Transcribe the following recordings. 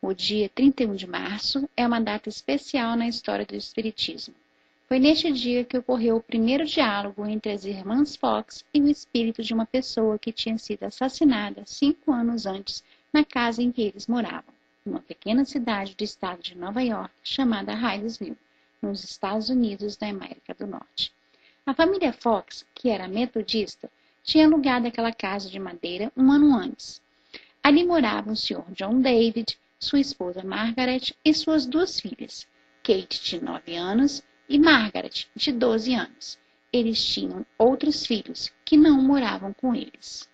O dia 31 de março é uma data especial na história do Espiritismo. Foi neste dia que ocorreu o primeiro diálogo entre as irmãs Fox e o espírito de uma pessoa que tinha sido assassinada 5 anos antes na casa em que eles moravam, numa pequena cidade do estado de Nova York chamada Hydesville, nos Estados Unidos da América do Norte. A família Fox, que era metodista, tinha alugado aquela casa de madeira um ano antes. Ali moravam o Sr. John David, sua esposa Margaret e suas 2 filhas, Kate, de 9 anos, e Margaret, de 12 anos. Eles tinham outros filhos que não moravam com eles.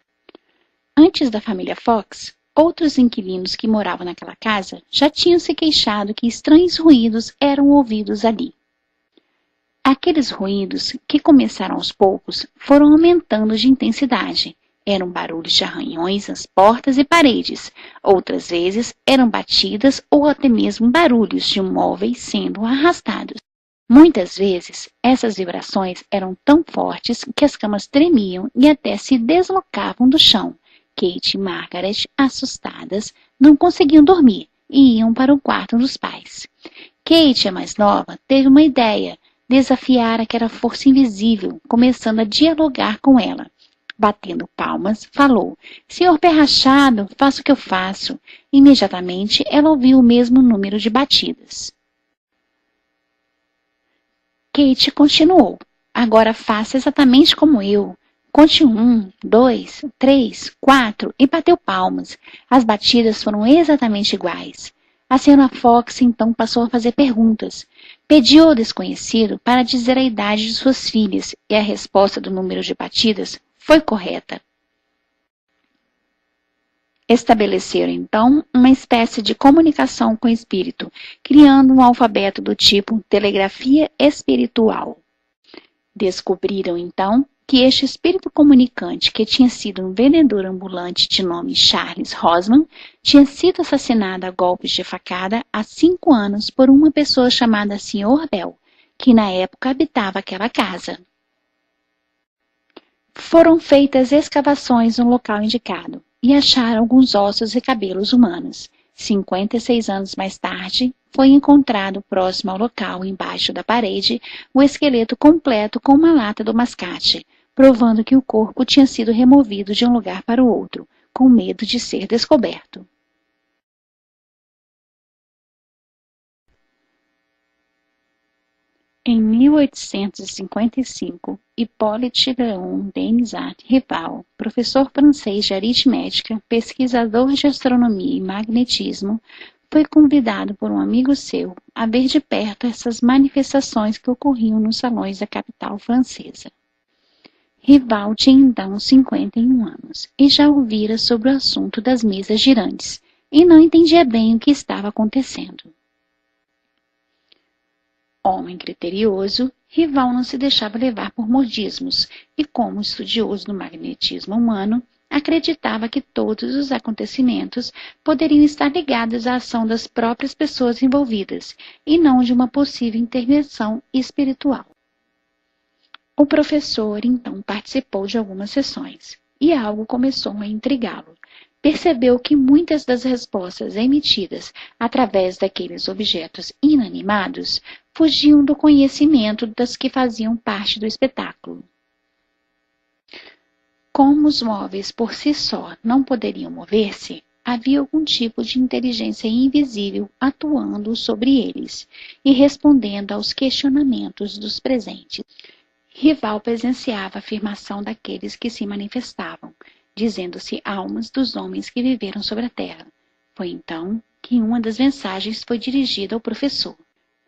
Antes da família Fox, outros inquilinos que moravam naquela casa já tinham se queixado que estranhos ruídos eram ouvidos ali. Aqueles ruídos, que começaram aos poucos, foram aumentando de intensidade. Eram barulhos de arranhões nas portas e paredes. Outras vezes eram batidas ou até mesmo barulhos de móveis sendo arrastados. Muitas vezes, essas vibrações eram tão fortes que as camas tremiam e até se deslocavam do chão. Kate e Margaret, assustadas, não conseguiam dormir e iam para o quarto dos pais. Kate, a mais nova, teve uma ideia: desafiar aquela força invisível, começando a dialogar com ela. Batendo palmas, falou: "Senhor Pé Rachado, faça o que eu faço." Imediatamente, ela ouviu o mesmo número de batidas. Kate continuou: "Agora faça exatamente como eu. Conte 1, 2, 3, 4 e bateu palmas. As batidas foram exatamente iguais. A senhora Fox então passou a fazer perguntas. Pediu ao desconhecido para dizer a idade de suas filhas e a resposta do número de batidas foi correta. Estabeleceram então uma espécie de comunicação com o espírito, criando um alfabeto do tipo telegrafia espiritual. Descobriram então que este espírito comunicante, que tinha sido um vendedor ambulante de nome Charles Rosman, tinha sido assassinado a golpes de facada há 5 anos por uma pessoa chamada Sr. Bell, que na época habitava aquela casa. Foram feitas escavações no local indicado e acharam alguns ossos e cabelos humanos. 56 anos mais tarde, foi encontrado próximo ao local, embaixo da parede, o esqueleto completo com uma lata do mascate, provando que o corpo tinha sido removido de um lugar para o outro, com medo de ser descoberto. Em 1855, Hippolyte Léon Denisard Rival, professor francês de aritmética, pesquisador de astronomia e magnetismo, foi convidado por um amigo seu a ver de perto essas manifestações que ocorriam nos salões da capital francesa. Rival tinha então 51 anos e já ouvira sobre o assunto das mesas girantes e não entendia bem o que estava acontecendo. Homem criterioso, Rival não se deixava levar por modismos e, como estudioso do magnetismo humano, acreditava que todos os acontecimentos poderiam estar ligados à ação das próprias pessoas envolvidas e não de uma possível intervenção espiritual. O professor então participou de algumas sessões e algo começou a intrigá-lo. Percebeu que muitas das respostas emitidas através daqueles objetos inanimados fugiam do conhecimento das que faziam parte do espetáculo. Como os móveis por si só não poderiam mover-se, havia algum tipo de inteligência invisível atuando sobre eles e respondendo aos questionamentos dos presentes. Rival presenciava a afirmação daqueles que se manifestavam, dizendo-se almas dos homens que viveram sobre a terra. Foi então que uma das mensagens foi dirigida ao professor.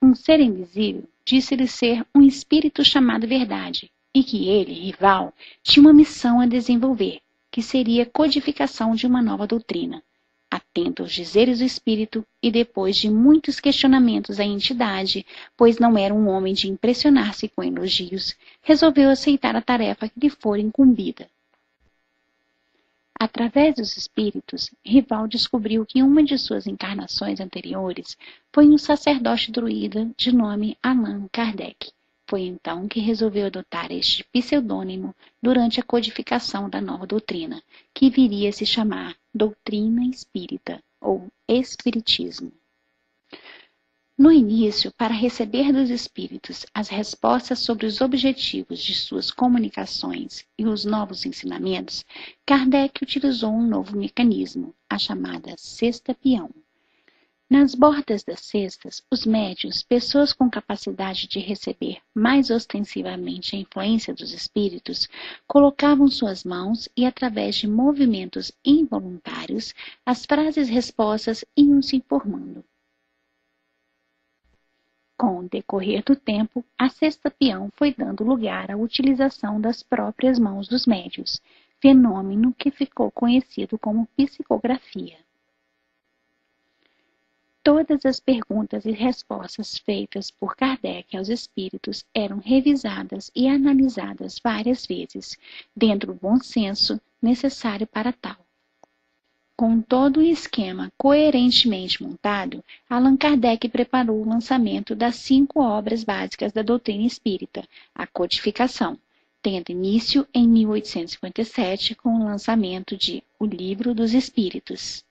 Um ser invisível disse-lhe ser um espírito chamado Verdade, e que ele, Rival, tinha uma missão a desenvolver, que seria a codificação de uma nova doutrina. Atento aos dizeres do espírito e depois de muitos questionamentos à entidade, pois não era um homem de impressionar-se com elogios, resolveu aceitar a tarefa que lhe fora incumbida. Através dos espíritos, Rival descobriu que uma de suas encarnações anteriores foi um sacerdote druida de nome Allan Kardec. Foi então que resolveu adotar este pseudônimo durante a codificação da nova doutrina, que viria a se chamar Doutrina Espírita, ou Espiritismo. No início, para receber dos espíritos as respostas sobre os objetivos de suas comunicações e os novos ensinamentos, Kardec utilizou um novo mecanismo, a chamada cesta peão. Nas bordas das cestas, os médiuns, pessoas com capacidade de receber mais ostensivamente a influência dos espíritos, colocavam suas mãos e, através de movimentos involuntários, as frases-respostas iam se formando. Com o decorrer do tempo, a cesta peão foi dando lugar à utilização das próprias mãos dos médiuns, fenômeno que ficou conhecido como psicografia. Todas as perguntas e respostas feitas por Kardec aos espíritos eram revisadas e analisadas várias vezes, dentro do bom senso necessário para tal. Com todo o esquema coerentemente montado, Allan Kardec preparou o lançamento das 5 obras básicas da doutrina espírita, a codificação, tendo início em 1857 com o lançamento de O Livro dos Espíritos.